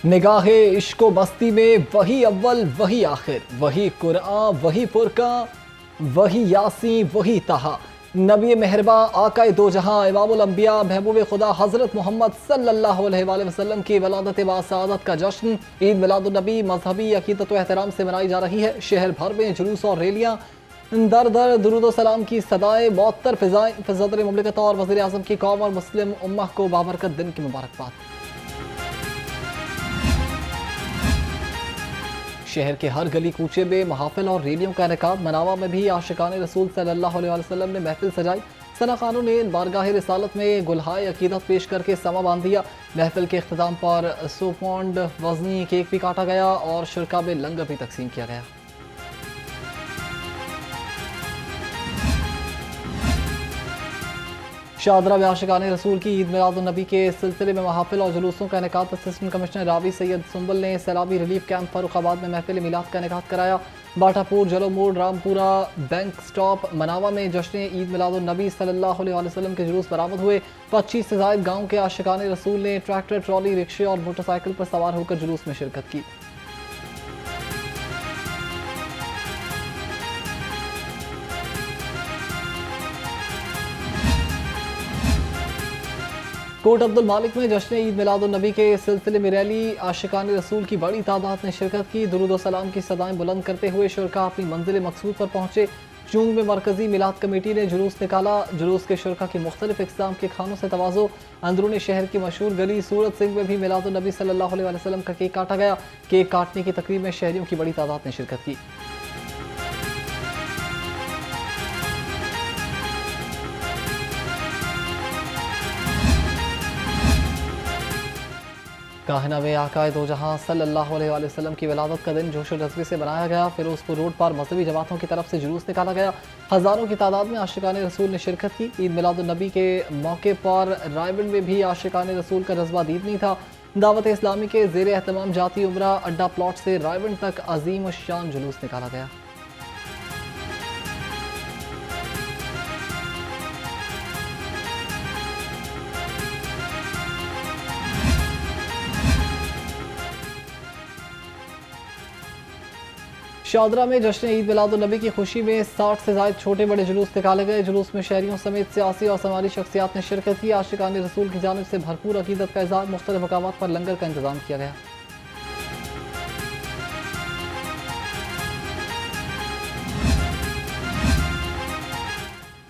निगाहे इश्को मस्ती में वही अव्वल वही आखिर, वही कुरान वही फुरका वही यासी वही तहा। नबी मेहरबा आकाए दो जहां इमामुल अंबिया महबूब खुदा हज़रत मोहम्मद सल्लल्लाहु अलैहि वसल्लम की वलादत बासआदत का जश्न ईद मिलादुन नबी मजहबी अकीदत व एहतराम से मनाई जा रही है। शहर भर में जुलूस और रैलियां, दर दर दुरूद सलाम की सदाएं, मौतर फिजाएं। सदर मुमलिकत और वज़ीर आज़म की कौम और मुस्लिम उम्मा को बाबरकत दिन की मुबारकबाद। शहर के हर गली कूचे में महाफिल और रैलियों का इनेकाद। मनावा में भी आशिकान रसूल सल्लल्लाहु अलैहि वसल्लम ने महफिल सजाई। सना खानों ने बारगाह रिसालत में गुलहाए अकीदत पेश करके समा बांध दिया। महफिल के अख्ताम पर 100 पाउंड वजनी केक भी काटा गया और शुरका में लंगर भी तकसीम किया गया। शादरा में आशिकान रसूल की ईद मिलादुन नबी के सिलसिले में महाफिल और जुलूसों का इनेकाद। असिस्टेंट कमिश्नर रावी सैयद सुंबल ने सैलाबी रिलीफ कैंप फर्रुखाबाद में महफिल मिलाद का इनेकाद कराया। बाटापुर, जलो मोड़, रामपुरा, बैंक स्टॉप, मनावा में जश्न ईद मिलादुन नबी सल्लल्लाहु अलैहि वसल्लम के जुलूस बरामद हुए। 25 से ज़ायद गाँव के आशिकान रसूल ने ट्रैक्टर, ट्रॉली, रिक्शे और मोटरसाइकिल पर सवार होकर जुलूस में शिरकत की। कोट अब्दुल मालिक में जश्न ईद मिलादुन नबी के सिलसिले में रैली। आशिकान रसूल की बड़ी तादाद ने शिरकत की। दुरूद सलाम की सदाएं बुलंद करते हुए शुरका अपनी मंजिल मकसूद पर पहुंचे। चूंग में मरकजी मिलाद कमेटी ने जुलूस निकाला। जुलूस के शुरका की मुख्तलिफ इक़साम के खानों से तवाज़ो। अंदरूनी शहर की मशहूर गली सूरत सिंह में भी मिलादुन नबी सल्लल्लाहु अलैहि वसल्लम का केक काटा गया। केक काटने की तकरीब में शहरियों की बड़ी तादाद ने शिरकत की। काहिना में आकाए दो जहां सल्लल्लाहु अलैहि वसल्लम की विलादत का दिन जोशो जज्बे से मनाया गया। फिरोजपुर रोड पर मजहबी जमातों की तरफ से जुलूस निकाला गया। हज़ारों की तादाद में आशिकान रसूल ने शिरकत की। ईद मिलादुन नबी के मौके पर रायबंद में भी आशिकान रसूल का जज्बा दीद नहीं था। दावत इस्लामी के ज़ेर एहतमाम जाती उम्रा अड्डा प्लॉट से रायबंद तक अजीम शान जुलूस निकाला गया। शादरा में जश्न ईद मिलादुन नबी की खुशी में 60 से ज़ायद छोटे बड़े जुलूस निकाले गए। जुलूस में शहरियों समेत सियासी और समाजी शख्सियात ने शिरकत की। आशिकान रसूल की जानिब से भरपूर अकीदत का इज़हार। मुख्तलिफ मकामात पर लंगर का इंतजाम किया गया।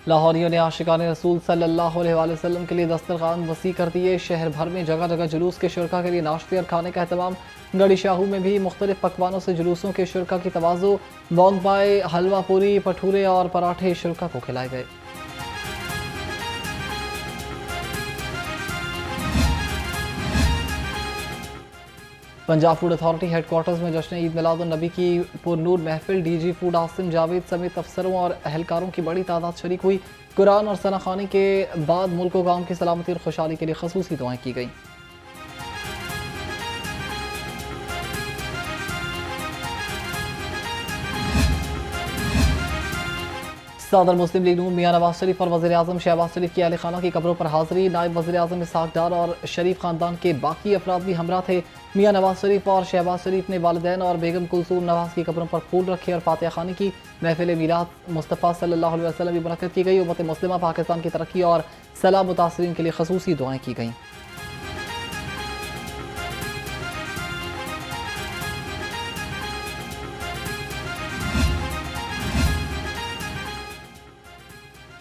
लाहौरियों ने आशिकान रसूल सल्लल्लाहु अलैहि वसल्लम के लिए दस्तरखान वसी कर दिए। शहर भर में जगह जगह जुलूस के शुरका के लिए नाश्ते और खाने का एहतमाम। गड़ी शाहू में भी मुख्तलिफ पकवानों से जुलूसों के शुरका की तवाज़ो। बोंग पाए, हलवा पूरी, भटूरे और पराठे शुरका को खिलाए गए। पंजाब फूड अथॉरिटी हेडक्वार्टर्स में जश्न ईद मिलादुन नबी की पुरनूर महफिल। डीजी फूड आसिम जावेद समेत अफसरों और एहलकारों की बड़ी तादाद शरीक हुई। कुरान और सनाखानी के बाद मुल्क व गाँव की सलामती और खुशहाली के लिए खसूसी दुआएं की गई। सदर मुस्लिम लीग नून मियां नवाज शरीफ और वज़ीर आज़म शहबाज शरीफ की अहल खाना की कब्रों पर हाजिरी। नायब वज़ीर आज़म इसहाक डार और शरीफ ख़ानदान के बाकी अफराद भी हमरा थे। मियां नवाज शरीफ और शहबाज शरीफ ने वालिदैन और बेगम कुलसूम नवाज की कब्रों पर फूल रखे और फातिहा खानी की। महफिल मिलाद मुस्तफ़ा सल्लल्लाहु अलैहि वसल्लम भी मुनक़्क़िद की गई। उम्मत मुस्लिमा पाकिस्तान की तरक्की और सलाह मुतासरीन के लिए खसूसी दुआएं की गईं।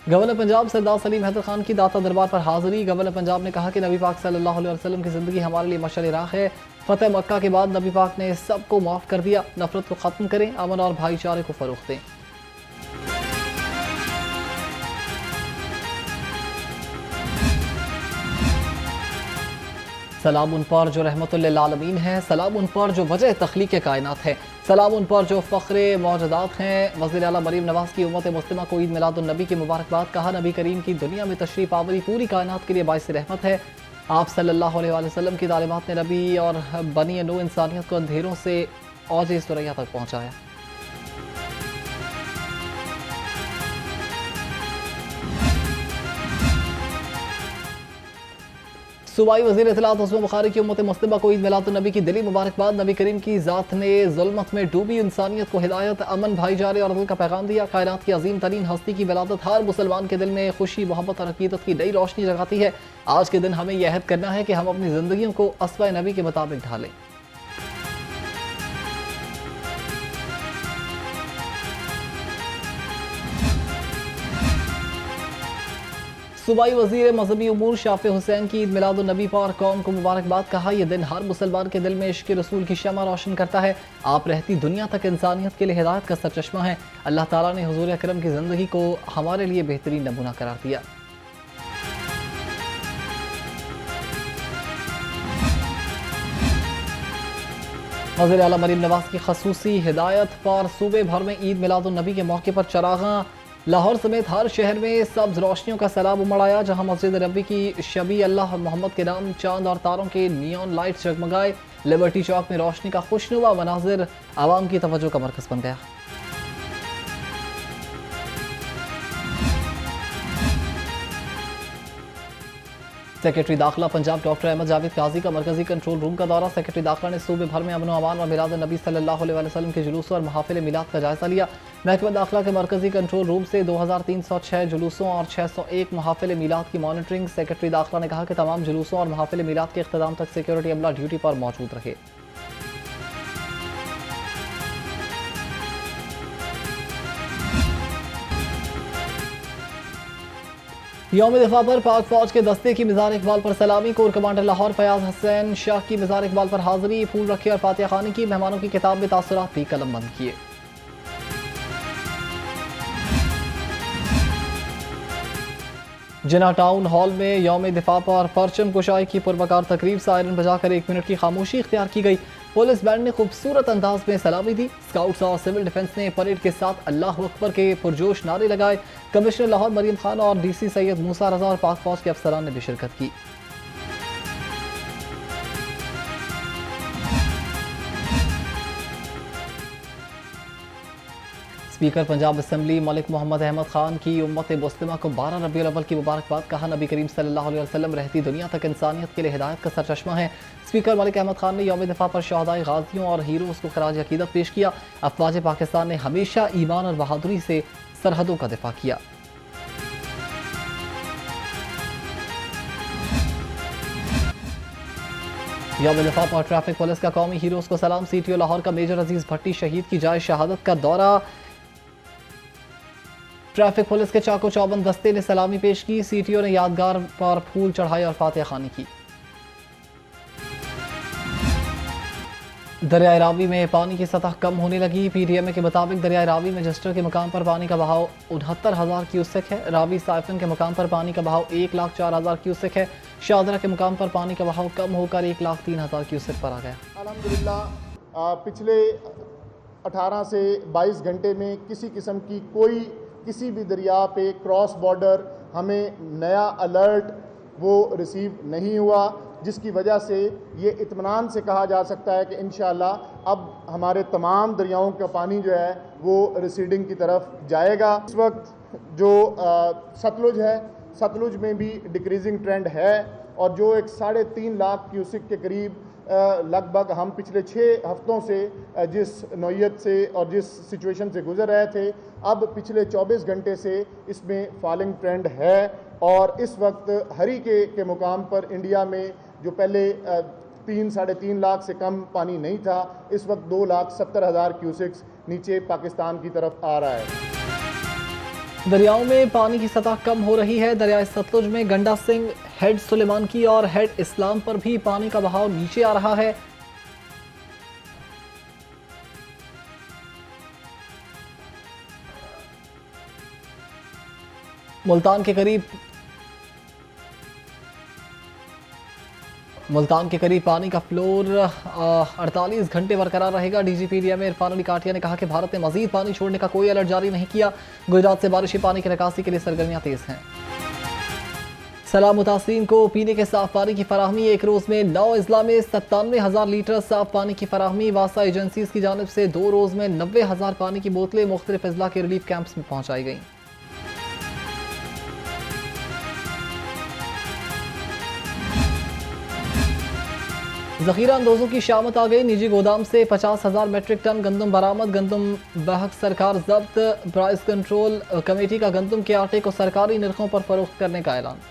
गवर्नर पंजाब सरदार सलीम हैदर खान की दाता दरबार पर हाजिरी। गवर्नर पंजाब ने कहा कि नबी पाक सल्लल्लाहु अलैहि वसल्लम की ज़िंदगी हमारे लिए मशअल राह है। फ़तेह मक्का के बाद नबी पाक ने सबको माफ़ कर दिया। नफरत को ख़त्म करें, अमन और भाईचारे को फ़रोग़ दें। सलाम उन पर जो रहमतुल लिल आलमीन है। सलाम उन पर जो वजह तख्लीक़ कायनात है। सलाम उन पर जो फ़ख्र मौजूदात हैं। वज़ीर आला मरीम नवाज़ की उम्मत मुस्लिमा को ईद मिलादुन नबी की मुबारकबाद। कहा, नबी करीम की दुनिया में तशरीफ़ आवरी पूरी कायनात के लिए बाइस रहमत है। आप सल्लल्लाहु अलैहि वसल्लम की तालीमात ने नबी और बनी नौ इंसानियत को अंधेरों से औज सुरैया तक पहुँचाया। सूबाई वज़ीर इत्तलात उस्मान बुखारी की उम्मत मुस्लिमा को ईद मिलादुन्नबी की दिली मुबारकबाद। नबी करीम की ज़ात ने ज़ुल्मत में डूबी इंसानियत को हिदायत, अमन, भाईचारे और अदल का पैगाम दिया। कायनात की अजीम तरीन हस्ती की विलादत हर मुसलमान के दिल में खुशी, मोहब्बत और अकीदत की नई रोशनी जगाती है। आज के दिन हमें यह अहद करना है कि हम अपनी ज़िंदगियों को अस्वा नबी के मुताबिक ढालें। सूबाई वज़ीर मजहबी उमूर शाफ़ी हुसैन की ईद मिलादुन्नबी पर कौम को मुबारकबाद। कहा, यह दिन हर मुसलमान के दिल में इश्क़ रसूल की शम्मा रोशन करता है। आप रहती दुनिया तक इंसानियत के लिए हिदायत का सरचश्मा है। अल्लाह ताला ने हुज़ूर अकरम की ज़िंदगी को हमारे लिए बेहतरीन नमूना करार दिया। वज़ीर आला मरीम नवाज की खसूसी हिदायत पर सूबे भर में ईद मिलादुन्नबी के मौके पर चरागां, लाहौर समेत हर शहर में सब्ज रोशनियों का सैलाब उमड़ आया। जहां मस्जिद नबी की शबी अल्लाह मोहम्मद के नाम चांद और तारों के नियॉन लाइट्स जगमगाए। लिबर्टी चौक में रोशनी का खुशनुमा मनाजिर आवाम की तवज्जो का मरकज़ बन गया। सेक्रेटरी दाखिला पंजाब डॉक्टर अहमद जावेद काजी का मरकजी कंट्रोल रूम का दौरा। सेक्रेटरी दाखिला ने सूबे भर में अमन व अमान व मिलाद नबी सल्लल्लाहु अलैहि वसल्लम के जुलूसों और महाफिल मिलाद का जायजा लिया। महकमा दाखिला के मरकजी कंट्रोल रूम से 2306 जुलूसों और 601 महाफिल मिलाद की मॉनिटरिंग। सेक्रेटरी दाखिला ने कहा कि तमाम जुलूसों और महाफिल मिलाद के इख्तिताम तक सिक्योरिटी अमला ड्यूटी पर मौजूद रहे। यौम दिफा पर पाक फौज के दस्ते की मिज़ार इकबाल पर सलामी। कोर कमांडर लाहौर फयाज हसैन शाह की मिज़ार इकबाल पर हाजिरी, फूल रखे और फातिहा खानी की। मेहमानों की किताब में तासुरात भी कलम बंद किए। जिना टाउन हॉल में यौम दिफा पर परचम कुशाई की पुरवकार तकरीब। सायरन बजाकर 1 मिनट की खामोशी इख्तियार की गई। पुलिस बैंड ने खूबसूरत अंदाज में सलामी दी। स्काउट्स और सिविल डिफेंस ने परेड के साथ अल्लाह अकबर के पुरजोश नारे लगाए। कमिश्नर लाहौर मरीम खान और डीसी सैयद मूसा रजा और पाक फौज के अफसरान ने भी शिरकत की। स्पीकर पंजाब असम्बली मलिक मोहम्मद अहमद खान की उम्मत मुस्लिमा को 12 रबीउल अव्वल की मुबारकबाद। कहा, नबी करीम सल्लल्लाहु अलैहि वसल्लम रहती दुनिया तक इंसानियत के लिए हिदायत का सरचश्मा है। स्पीकर मलिक अहमद खान ने यौम दिफा पर शहदाए गाजियों और हीरोज़ को खराज अकीदत पेश किया। अफवाज पाकिस्तान ने हमेशा ईमान और बहादुरी से सरहदों का दिफा किया। यौम दिफा पर ट्रैफिक पुलिस का कौमी हीरोज़ को सलाम। CTO लाहौर का मेजर अजीज भट्टी शहीद की जाए शहादत का दौरा। ट्रैफिक पुलिस के चाको चौबंद दस्ते ने सलामी पेश की। CTO ने यादगार पर फूल चढ़ाए और फातिहा खानी की। दरियाए रावी में पानी की सतह कम होने लगी। PDMA के मुताबिक दरियाए रावी में जस्टर के मुकाम पर पानी का बहाव 69,000 क्यूसेक है। रावी साइफन के मुकाम पर पानी का बहाव 1,04,000 क्यूसेक है। शादरा के मुकाम पर पानी का बहाव कम होकर 1,03,000 क्यूसेक पर आ गया। अल्हम्दुलिल्लाह पिछले 18 से 22 घंटे में किसी किस्म की कोई किसी भी दरिया पे क्रॉस बॉर्डर हमें नया अलर्ट वो रिसीव नहीं हुआ, जिसकी वजह से ये इत्मीनान से कहा जा सकता है कि इंशाअल्लाह अब हमारे तमाम दरियाओं का पानी जो है वो रिसीडिंग की तरफ जाएगा। इस वक्त जो सतलुज है, सतलुज में भी डिक्रीजिंग ट्रेंड है और जो एक 3.5 लाख क्यूसिक के करीब लगभग हम पिछले 6 हफ्तों से जिस नौयत से और जिस सिचुएशन से गुजर रहे थे, अब पिछले 24 घंटे से इसमें फॉलिंग ट्रेंड है। और इस वक्त हरीके के मुकाम पर इंडिया में जो पहले 3-3.5 लाख से कम पानी नहीं था, इस वक्त 2,70,000 क्यूसिक्स नीचे पाकिस्तान की तरफ आ रहा है। दरियाओं में पानी की सतह कम हो रही है। दरियाए सतलुज में गंडा सिंह, हेड सुलेमान की और हेड इस्लाम पर भी पानी का बहाव नीचे आ रहा है। मुल्तान के करीब पानी का फ्लोर 48 घंटे बरकरार रहेगा। DGPDMA इरफान अली काटिया ने कहा कि भारत ने मजीद पानी छोड़ने का कोई अलर्ट जारी नहीं किया। गुजरात से बारिशी पानी की निकासी के लिए सरगर्मियां तेज हैं। सैलाब मुतासिरीन को पीने के साफ पानी की फराहमी। एक रोज में 9 अजला में 97,000 लीटर साफ पानी की फराहमी। वासा एजेंसीज की जानिब से 2 रोज में 90,000 पानी की बोतलें मुख्तलिफ अजला के रिलीफ कैंप्स में पहुंचाई गई। जखीरा अंदोजों की शामत आ गई। निजी गोदाम से 50,000 मीट्रिक टन गंदम बरामद। गंदम बहक सरकार जब्त। प्राइस कंट्रोल कमेटी का गंदम के आटे को सरकारी निर्खों पर फरोख्त करने का ऐलान।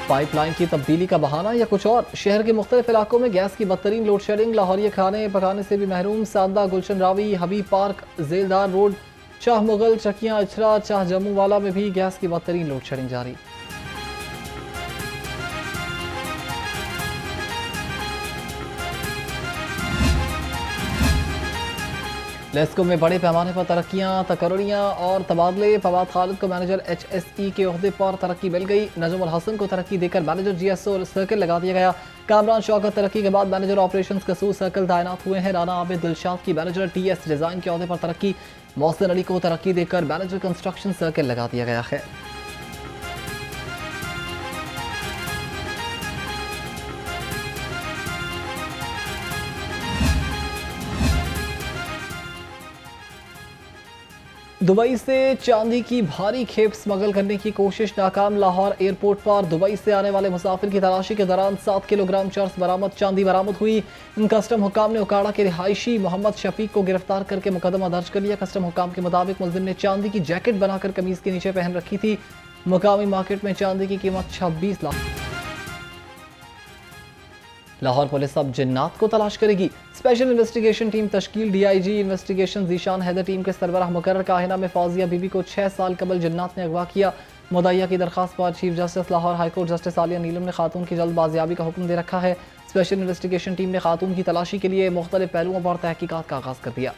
पाइपलाइन की तब्दीली का बहाना या कुछ और। शहर के मुख्तलिफ इलाकों में गैस की बदतरीन लोड शेडिंग। लाहौरिया खाने पकाने से भी महरूम। सादा, गुलशन रावी, हबीब पार्क, जेलदार रोड, शाह मुगल, चकियां, अचरा, चाह जम्मू वाला में भी गैस की बदतरीन लोड शेडिंग जारी। लेस्को में बड़े पैमाने पर तरक्कियां, तकर्रियां और तबादले। फवाद खालिद को मैनेजर HSE के ओहदे पर तरक्की मिल गई। नजमुल हसन को तरक्की देकर मैनेजर GSO सर्कल लगा दिया गया। कामरान शौकत तरक्की के बाद मैनेजर ऑपरेशंस कसूर सर्कल तैनात हुए हैं। राना आबिद दिलशाद की मैनेजर TS डिज़ाइन के ओहदे पर तरक्की। मोहसिन अली को तरक्की देकर मैनेजर कंस्ट्रक्शन सर्कल लगा दिया गया है। दुबई से चांदी की भारी खेप स्मगल करने की कोशिश नाकाम। लाहौर एयरपोर्ट पर दुबई से आने वाले मुसाफिर की तलाशी के दौरान 7 किलोग्राम चर्स बरामद। चांदी बरामद हुई। कस्टम हुकाम ने उकाड़ा के रिहायशी मोहम्मद शफीक को गिरफ्तार करके मुकदमा दर्ज कर लिया। कस्टम हुकाम के मुताबिक मुलजिम ने चांदी की जैकेट बनाकर कमीज के नीचे पहन रखी थी। मुकामी मार्केट में चांदी की कीमत 26 लाख। लाहौर पुलिस अब जिन्नात को तलाश करेगी। स्पेशल इन्वेस्टिगेशन टीम तश्कील। DIG investigation Zeeshan Haider team के सरबराह मुकर्रर। काहिना में फौजिया बीबी को 6 साल कबल जिन्नात ने अगवा किया। मुद्दइया की दरखास्त पर chief justice Lahore high court justice Aliya Neelam ने खातून की जल्द बाजियाबी का हुक्म दे रखा है। स्पेशल इन्वेस्टिगेशन टीम ने खातून की तलाशी के लिए मुख्तलिफ पहलुओं पर तहकीकात का आगाज कर दिया।